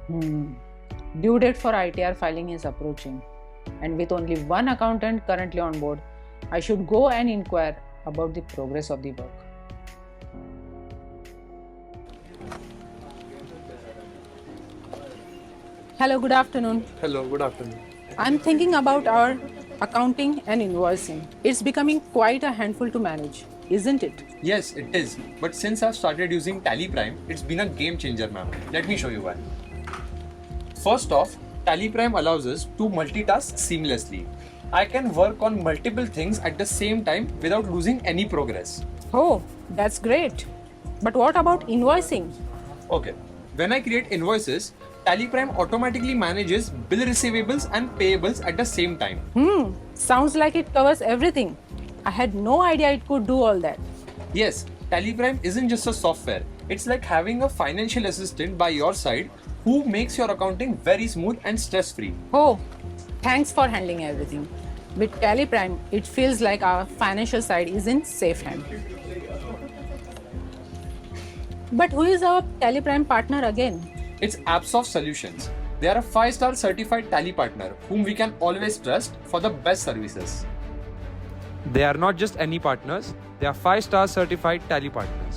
Due date for ITR filing is approaching, and with only one accountant currently on board, I should go and inquire about the progress of the work. Hello, good afternoon. Hello, good afternoon. I'm thinking about our accounting and invoicing. It's becoming quite a handful to manage, isn't it? Yes, it is. But since I've started using Tally Prime, it's been a game changer, ma'am. Let me show you why. First off, Tally Prime allows us to multitask seamlessly. I can work on multiple things at the same time without losing any progress. Oh, that's great. But what about invoicing? Okay, when I create invoices, Tally Prime automatically manages bill receivables and payables at the same time. Sounds like it covers everything. I had no idea it could do all that. Yes, Tally Prime isn't just a software. It's like having a financial assistant by your side who makes your accounting very smooth and stress-free. Oh, thanks for handling everything. With Tally Prime, it feels like our financial side is in safe hands. But who is our Tally Prime partner again? It's Absoft Solutions. They are a 5-star certified Tally partner whom we can always trust for the best services. They are not just any partners, they are 5-star certified Tally partners.